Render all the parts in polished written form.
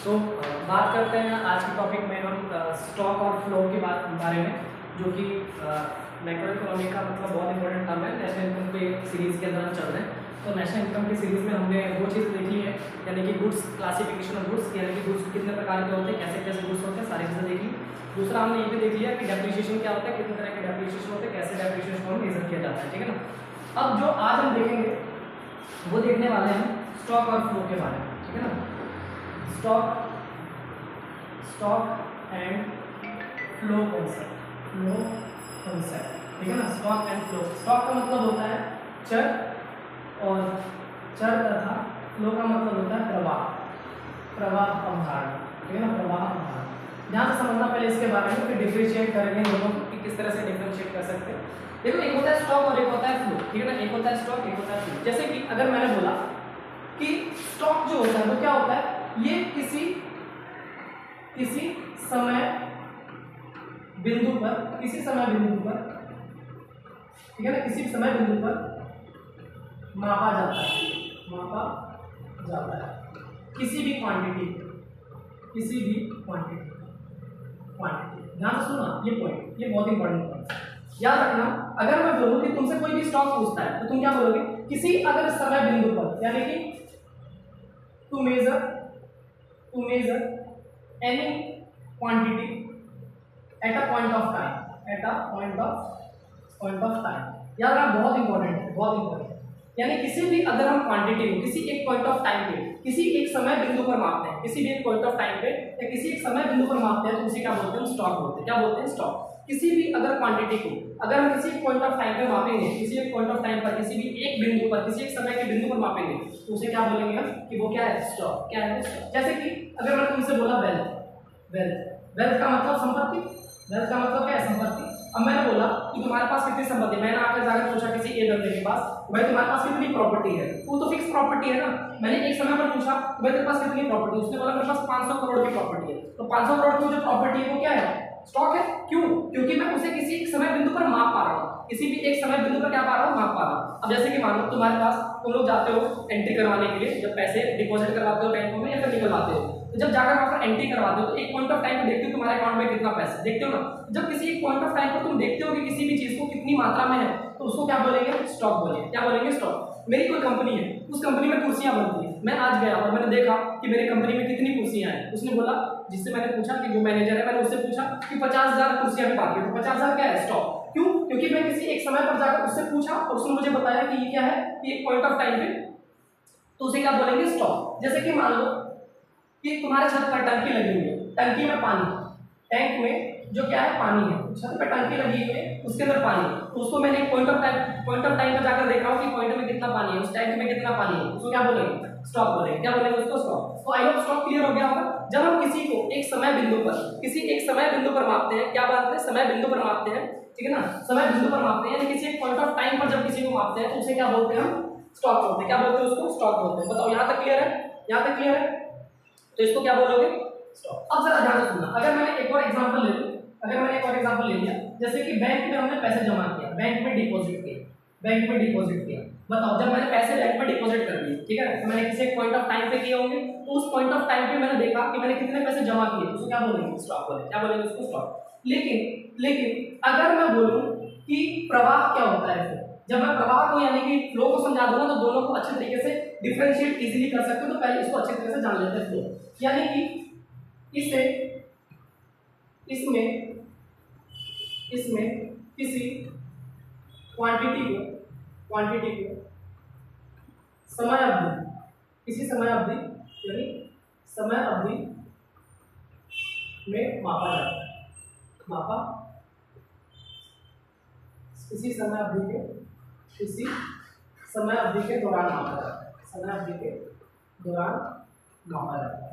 तो बात करते हैं आज के टॉपिक में हम स्टॉक और फ्लो के बारे में, जो कि मैक्रो इकोनॉमी का मतलब बहुत इंपॉर्टेंट टर्म है। नेशनल इनकम के सीरीज़ के अंदर हम चल रहे हैं। तो नेशनल इनकम की सीरीज़ में हमने वो चीज़ देखी है, यानी कि गुड्स, क्लासिफिकेशन ऑफ गुड्स, यानी कि गुड्स कितने प्रकार के होते हैं, कैसे कैसे गुड्स होते हैं, सारी चीज़ें देखी। दूसरा हमने ये भी देख लिया कि डेप्रिसिएशन क्या होता है, कितने तरह के डेप्रिसिएशन होते हैं, कैसे डेप्रिसिएशन को मेजर किया जाता है, ठीक है ना। अब जो आज हम देखेंगे वो देखने वाले हैं स्टॉक और फ्लो के बारे में, ठीक है ना। स्टॉक एंड फ्लो कॉन्सेप्ट, ठीक है ना। स्टॉक एंड फ्लो, स्टॉक का मतलब होता है चर और चर तथा फ्लो का मतलब होता है प्रवाह अवधारणा, ठीक है ना, प्रवाह अवधारणा। ध्यान से समझना पहले इसके बारे में, फिर डिफरेंशिएट करेंगे दोनों को कि किस तरह से डिफरेंशिएट कर सकते हैं। देखो, एक होता है स्टॉक और एक होता है फ्लो, ठीक है ना। एक होता है स्टॉक, एक होता है फ्लो। जैसे कि अगर मैंने बोला कि स्टॉक जो होता है वो क्या होता है, ये किसी समय बिंदु पर, ठीक है ना, किसी समय बिंदु पर मापा जाता है किसी भी क्वांटिटी। ध्यान से सुनना ये पॉइंट, ये बहुत इंपॉर्टेंट पॉइंट याद रखना। अगर मैं बोलूं कि तुमसे कोई भी स्टॉक पूछता है तो तुम क्या बोलोगे, किसी अगर समय बिंदु पर, यानी कि to measure any quantity at a point of time. याद रखना, बहुत इंपॉर्टेंट है। यानी किसी भी अगर हम क्वांटिटी को किसी एक पॉइंट ऑफ टाइम पे, किसी एक समय बिंदु पर मापते हैं, किसी भी एक पॉइंट ऑफ टाइम पे या किसी एक समय बिंदु पर मापते हैं, तो उसे क्या बोलते हैं, स्टॉक बोलते हैं। क्या बोलते हैं, स्टॉक। किसी भी अगर क्वांटिटी को अगर हम किसी एक पॉइंट ऑफ टाइम पे मापेंगे, किसी एक पॉइंट ऑफ टाइम पर, किसी भी एक बिंदु पर, किसी एक समय के बिंदु पर मापेंगे, तो उसे क्या बोलेंगे हम कि वो क्या है, स्टॉक। क्या है स्टॉक। जैसे कि अगर मैं तुमसे बोला वेल्थ का मतलब संपत्ति, वेल्थ का मतलब क्या है, संपत्ति। अब मैंने बोला कि तुम्हारे पास कितनी संपत्ति, मैंने आकर जाकर पूछा किसी ए बंदे के पास, भाई तुम्हारे पास कितनी प्रॉपर्टी है, वो तो फिक्स प्रॉपर्टी है ना। मैंने एक समय पर पूछा भाई तेरे पास कितनी प्रॉपर्टी, उसने बोला मेरे पास 500 करोड़ की प्रॉपर्टी है। तो 500 करोड़ की जो प्रॉपर्टी है वो क्या है, स्टॉक है। क्यों? क्योंकि मैं उसे किसी एक समय बिंदु पर माप पा रहा हूँ, किसी भी एक समय बिंदु पर क्या पा रहा हूँ, माप पा रहा हूँ। अब जैसे कि मान लो तुम्हारे पास, तुम लोग जाते हो एंट्री करवाने के लिए, जब पैसे डिपॉजिट करवाते हो बैंकों में या फिर निकलवाते हो, तो जब जाकर वहां पर एंट्री करवाते हो तो एक पॉइंट ऑफ टाइम पे देखते हो तुम्हारे अकाउंट में कितना पैसा, देखते हो ना। जब किसी एक पॉइंट ऑफ टाइम पर तुम देखते हो कि किसी भी चीज को कितनी मात्रा में है, तो उसको क्या बोलेंगे, स्टॉक बोलेंगे। क्या बोलेंगे, स्टॉक। मेरी कोई कंपनी है, उस कंपनी में कुर्सियां बनती है, मैं आज गया और मैंने देखा कि मेरी कंपनी में कितनी कुर्सियां हैं। उसने बोला, जिससे मैंने पूछा कि जो मैनेजर है, मैंने उससे पूछा कि 50,000 कुर्सियां भी बाकी है, तो 50,000 क्या है, स्टॉक। क्यों? क्योंकि मैं किसी एक समय पर जाकर उससे पूछा और उसने मुझे बताया कि ये क्या है, कि एक पॉइंट ऑफ टाइम पे, तो उसे क्या बोलेंगे, स्टॉक। जैसे कि मान लो कि तुम्हारे छत पर टंकी लगी हुई है, टंकी में पानी, टैंक में जो क्या है, पानी है, छत पे टंकी लगी हुई है, उसके अंदर पानी है, तो उसको मैंने एक पॉइंट ऑफ टाइम पर जाकर देख रहा हूँ कि पॉइंट में कितना पानी है, उस टैंक में कितना पानी है, उसको क्या बोलेंगे, स्टॉक बोलेंगे। क्या बोलेंगे उसको, स्टॉक। तो आई होप स्टॉक क्लियर हो गया होगा। जब हम किसी को एक समय बिंदु पर, किसी एक समय बिंदु पर मापते हैं, क्या मापते हैं, समय बिंदु पर मापते हैं, ठीक है ना, समय बिंदु पर मापते हैं, यानी किसी एक पॉइंट ऑफ टाइम पर जब किसी को मापते हैं तो उसे क्या बोलते हैं, हम स्टॉक बोलते हैं। क्या बोलते हैं उसको, स्टॉक बोलते हैं। बताओ, यहाँ तक क्लियर है, यहाँ तक क्लियर है, तो इसको क्या बोलोगे, स्टॉक। अब जरा ध्यान से सुनना, अगर मैंने एक और एग्जांपल ले लूं, ले लिया, जैसे कि बैंक में हमने पैसे जमा किया, बैंक में डिपॉजिट किया। बताओ, जब मैंने पैसे बैंक में डिपॉजिट कर दिए, ठीक है, तो मैंने किसी एक पॉइंट ऑफ टाइम पे किए होंगे, तो उस पॉइंट ऑफ टाइम पे मैंने देखा कि मैंने कितने पैसे जमा किए, उसको क्या बोलेंगे, स्टॉक बोलेंगे। क्या बोलेंगे उसको, स्टॉक। लेकिन अगर मैं बोलूं कि प्रवाह क्या होता है, फिर जब मैं प्रवाह को यानी कि फ्लो को समझा दूंगा तो दोनों को अच्छे तरीके से डिफरेंशिएट इजीली कर सकते हो। तो पहले इसको अच्छे तरीके से जान लेते हैं, फ्लो यानी कि इसमें किसी क्वांटिटी को समय अवधि में मापा जाता है, किसी समय अवधि के दौरान मापा जाता है।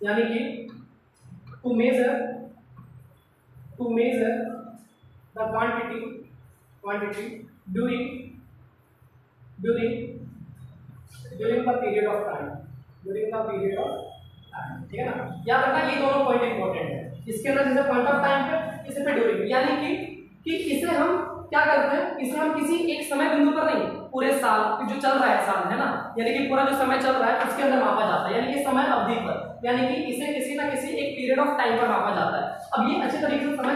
यानी कि to measure the quantity during the period of time, ठीक है ना। याद रखना, ये दोनों पॉइंट इंपॉर्टेंट है। इसके अंदर जैसे पॉइंट ऑफ टाइम पे, इसे पे ड्यूरिंग, यानी कि इसे हम क्या करते हैं, इसे हम किसी एक समय बिंदु पर नहीं, पूरे साल जो चल रहा है साल है ना, यानी कि पूरा जो समय चल रहा है उसके अंदर मापा जाता है, यानी कि समय अवधि पर, यानी कि इसे किसी ना किसी एक पीरियड ऑफ टाइम पर मापा जाता है। अब ये अच्छे तरीके से समझ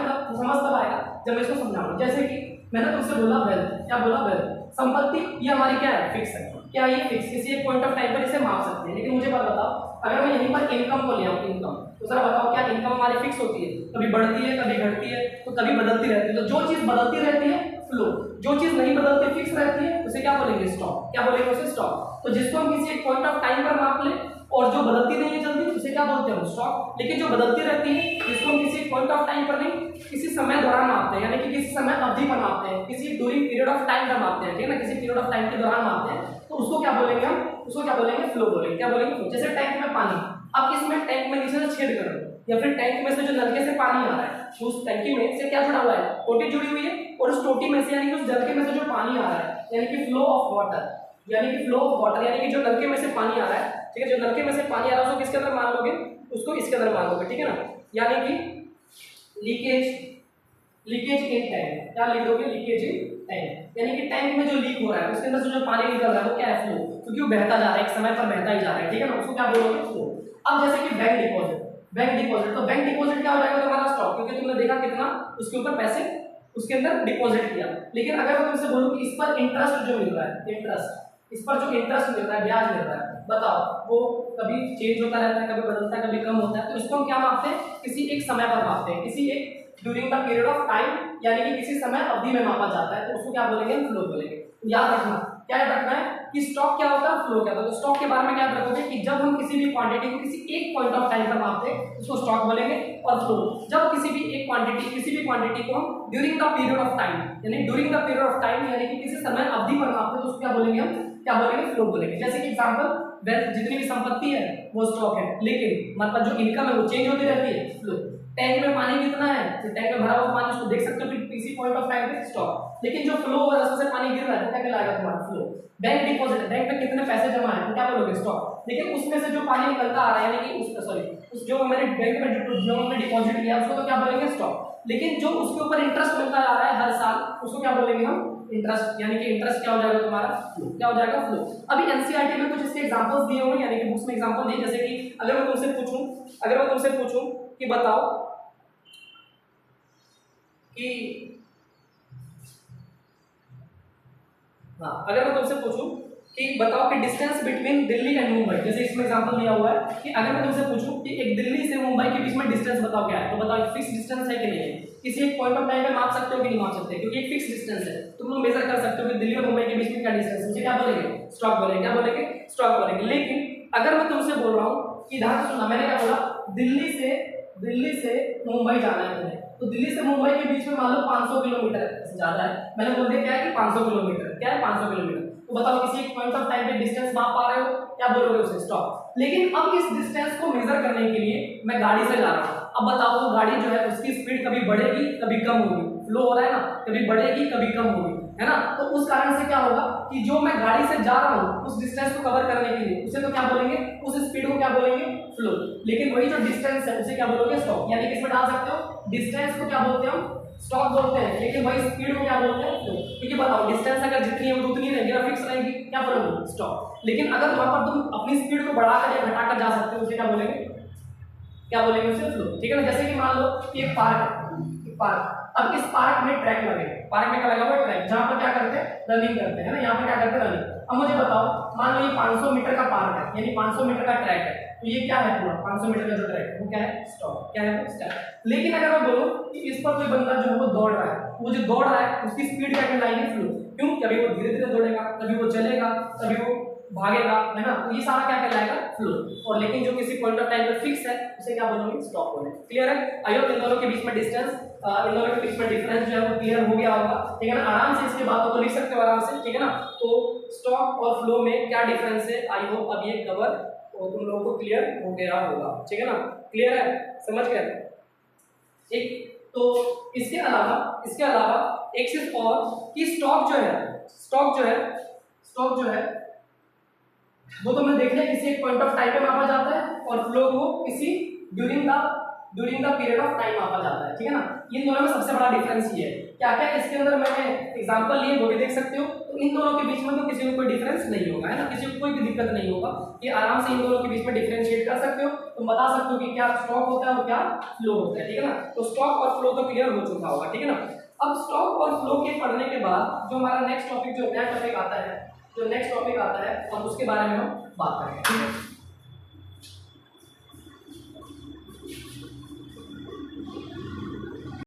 तब आएगा जब मैं इसको समझाऊंगा। जैसे कि मैंने तुमसे बोला वेल्थ, क्या बोला वेल्थ, संपत्ति, ये हमारी क्या है, फिक्स है। क्या ये फिक्स, किसी एक पॉइंट ऑफ टाइम पर इसे माप सकते हैं। लेकिन मुझे बात बताओ, अगर मैं यहीं पर इनकम को ले आऊं, इनकम, तो सर बताओ क्या इनकम हमारी फिक्स होती है, कभी बढ़ती है कभी घटती है, तो कभी बदलती रहती है। तो जो चीज बदलती रहती है फ्लो, जो चीज नहीं बदलती फिक्स रहती है उसे क्या बोलेंगे, स्टॉक। क्या बोलेंगे उसे, स्टॉक। तो जिसको हम किसी एक पॉइंट ऑफ टाइम पर माप ले और जो बदलती नहीं है जल्दी, उसे क्या बोलते हैं, स्टॉक। लेकिन जो बदलती रहती है, जिसको हम किसी पॉइंट ऑफ टाइम पर नहीं, किसी समय दौरान मापते हैं, यानी कि किसी समय अवधि पर मापते हैं, किसी ड्यूरिंग पीरियड ऑफ टाइम पर मापते हैं, ठीक है ना, किसी पीरियड ऑफ टाइम के दौरान मापते हैं, तो उसको क्या बोलेंगे हम, उसको क्या बोलेंगे, फ्लो बोलेंगे। क्या बोलेंगे, जैसे टैंक में पानी, अब इसमें टैंक में नीचे से छेद कर दो, या फिर टैंक में से जो नलके से पानी आ रहा है, उस टैंकी में से क्या जुड़ा हुआ है, टोटी जुड़ी हुई है, और उस टोटी में से यानी कि उस नलके में से जो पानी आ रहा है, यानी कि फ्लो ऑफ वाटर, यानी कि फ्लो ऑफ वाटर, यानी कि जो नलके में से पानी आ रहा है, ठीक है, जो नलके में से पानी आ रहा है उसको किसके अंदर मान लोगे, उसको इसके अंदर मान लोगे, ठीक है ना, यानी कि लीकेज इन टैंक, क्या लिख दोगे, लीकेज इन टैंक, यानी कि टैंक में जो लीक हो रहा है उसके अंदर से जो पानी निकल रहा है वो क्या है, फ्लो, क्योंकि वो बहता जा रहा है, एक समय पर बहता ही जा रहा है, ठीक है ना, उसको क्या बोलोगे, फ्लो। अब जैसे कि बैंक डिपॉजिट, तो बैंक डिपॉजिट क्या हो जाएगा तुम्हारा, स्टॉक, क्योंकि तुमने देखा कितना उसके ऊपर पैसे उसके अंदर डिपॉजिट किया। लेकिन अगर मैं तुमसे बोलूं कि इस पर इंटरेस्ट जो मिल रहा है, इंटरेस्ट, इस पर जो इंटरेस्ट मिल रहा है, ब्याज मिल रहा है, बताओ वो कभी चेंज होता रहता है, कभी बदलता है, कभी कम होता है, तो इसको हम क्या मापते हैं, किसी एक समय पर मापते हैं, किसी एक during the period of time, यानी कि किसी समय अवधि में मापा जाता है, तो उसको क्या बोलेंगे, फ्लो बोलेंगे। याद रखना, क्या याद रखना है कि स्टॉक क्या होता है, फ्लो क्या होता है। तो स्टॉक के बारे में क्या याद रखोगे कि जब हम किसी भी क्वांटिटी को किसी एक पॉइंट ऑफ टाइम पर मापते हैं उसको स्टॉक बोलेंगे, और फ्लो जब किसी भी क्वांटिटी को हम during the period of time, यानी during the period of time, यानी कि किसी समय अवधि पर मापते हैं, तो उसको क्या बोलेंगे हम, क्या बोलेंगे, फ्लो बोलेंगे। जैसे कि एग्जांपल, जितनी भी संपत्ति है वो स्टॉक है, लेकिन मतलब जो इनकम है वो चेंज होती रहती है, फ्लो। टैंक में पानी कितना है, तो टैंक में भरा हुआ पानी उसको देख सकते हो कि किसी पॉइंट ऑफ टाइम पे स्टॉक, लेकिन जो फ्लो हो रहा है उसमें से पानी गिर रहा है तो क्या कहलाएगा तुम्हारा, फ्लो। बैंक डिपॉजिट, बैंक में कितने पैसे जमा है तो क्या बोलोगे, स्टॉक, लेकिन उसमें से जो पानी निकलता आ रहा है, यानी कि उस जो मैंने बैंक में जो हमने डिपॉजिट किया उसको तो क्या बोलेंगे, स्टॉक। लेकिन जो उसके ऊपर इंटरेस्ट मिलता आ रहा है हर साल, उसको क्या बोलेंगे हम, इंटरेस्ट, यानी कि इंटरेस्ट क्या हो जाएगा तुम्हारा, फ्लो। क्या हो जाएगा, फ्लो। अभी एनसीईआरटी में कुछ इसके एग्जांपल्स दिए हुए हैं, यानी कि बुक्स में एग्जांपल दिए, जैसे कि अगर मैं तुमसे पूछूं कि बताओ कि अगर मैं तुमसे पूछूं कि बताओ कि distance between Delhi and Mumbai, जैसे इसमें एग्जांपल दिया हुआ है कि अगर मैं तुमसे पूछूं कि एक दिल्ली से मुंबई के बीच में डिस्टेंस बताओ क्या है, तो बताओ फिक्स डिस्टेंस है कि नहीं है, किसी एक पॉइंट ऑफ टाइम पे माप सकते हो कि नहीं माप सकते, क्योंकि एक फिक्स डिस्टेंस है, तुम लोग मेजर कर सकते हो कि दिल्ली और मुंबई के बीच में क्या डिस्टेंस है, मुझे क्या बोलेंगे, स्टॉक बोलेंगे। क्या बोलेंगे, स्टॉक बोलेंगे। लेकिन अगर मैं तुमसे बोल रहा हूँ कि ध्यान से सुनना, मैंने क्या बोला, दिल्ली से मुंबई जाना है तुम्हें, तो दिल्ली से मुंबई के बीच में मान लो 500 किलोमीटर से ज्यादा है, मैंने बोल दिया क्या है कि 500 किलोमीटर, क्या है 500 किलोमीटर, तो बताओ किसी एक पॉइंट ऑफ टाइम पे डिस्टेंस माप पा रहे हो, क्या बोलोगे उसे, स्टॉप। लेकिन अब इस डिस्टेंस को मेजर करने के लिए मैं गाड़ी से जा रहा हूँ, अब बताओ वो गाड़ी जो है उसकी स्पीड कभी बढ़ेगी कभी कम होगी, फ्लो हो रहा है ना, कभी बढ़ेगी कभी कम होगी, है ना, तो उस कारण से क्या होगा कि जो मैं गाड़ी से जा रहा हूँ उस डिस्टेंस को कवर करने के लिए उसे तो क्या बोलेंगे, उस स्पीड को क्या बोलेंगे, फ्लो। लेकिन वही जो डिस्टेंस है उसे क्या बोलोगे, स्टॉप। यानी कि इसमें डाल सकते हो डिस्टेंस को क्या बोलते हैं हम, स्टॉप बोलते हैं, लेकिन वही स्पीड को क्या बोलते हैं, फ्लो। क्योंकि बताओ डिस्टेंस अगर जितनी है वो उतनी रहेगी ना, फिक्स रहेगी, क्या बोलोगे, स्टॉप। लेकिन अगर वहां पर तुम अपनी स्पीड को बढ़ाकर या घटाकर जा सकते हो उसे क्या बोलेंगे, क्या बोलेंगे उसे, फ्लो। ठीक है ना, जैसे कि मान लो कि एक पार्क है, पार्क, अब इस पार्क में ट्रैक लगे, पार्क में क्या लगा हुआ है, ट्रैक, जहां पर क्या करते हैं, रनिंग करते हैं ना, यहाँ पर क्या करते हैं, रनिंग। अब मुझे बताओ, मान लो ये 500 मीटर का पार्क है, यानी 500 मीटर का ट्रैक है, तो ये क्या है, पूरा 500 मीटर का जो ट्रैक है वो क्या है, स्टॉप। क्या है, स्टॉप। लेकिन अगर मैं बोलूं कि इस पर कोई बंदा जो है वो दौड़ रहा है, वो जो दौड़ रहा है उसकी स्पीड क्या कहलाएगी, फ्लो। क्यों, कभी वो धीरे धीरे दौड़ेगा, कभी वो चलेगा, कभी वो भागेगा, है ना, तो ये सारा क्या कहलाएगा, फ्लो। और लेकिन जो किसी पॉइंट ऑफ टाइम पे फिक्स है उसे क्या बोलोगे, स्टॉप बोलेंगे। क्लियर है, आई होप इन दोनों के बीच में डिस्टेंस, इन दोनों के बीच में डिफरेंस जो है वो क्लियर हो गया होगा, ठीक है ना। आराम से इसके बातों को लिख सकते हो आराम से, ठीक है ना। तो स्टॉक और फ्लो में क्या डिफरेंस है, आई होप अब ये कवर और तुम लोगों को क्लियर हो गया होगा, ठीक है ना। क्लियर है, समझ गए। एक तो इसके अलावा एक चीज और कि स्टॉक जो है वो तो मैं देख लिया किसी एक पॉइंट ऑफ टाइम पे मापा जाता है, और फ्लो को किसी during the period of time मापा जाता है, ठीक है ना। इन दोनों में सबसे बड़ा डिफरेंस ये है क्या क्या इसके अंदर मैंने एग्जांपल लिए वो भी देख सकते हो। तो इन दोनों के बीच में तो किसी को कोई डिफरेंस नहीं होगा, है ना, किसी को कोई भी दिक्कत नहीं होगा, ये आराम से इन दोनों के बीच में डिफरेंशिएट कर सकते हो। तुम बता सकते हो कि क्या स्टॉक होता है और क्या फ्लो होता है, ठीक है ना। तो स्टॉक और फ्लो तो क्लियर हो चुका होगा, ठीक है ना। अब स्टॉक और फ्लो के पढ़ने के बाद जो हमारा नेक्स्ट टॉपिक जो नया टॉपिक आता है, जो नेक्स्ट टॉपिक आता है और उसके बारे में हम बात करेंगे, ठीक है।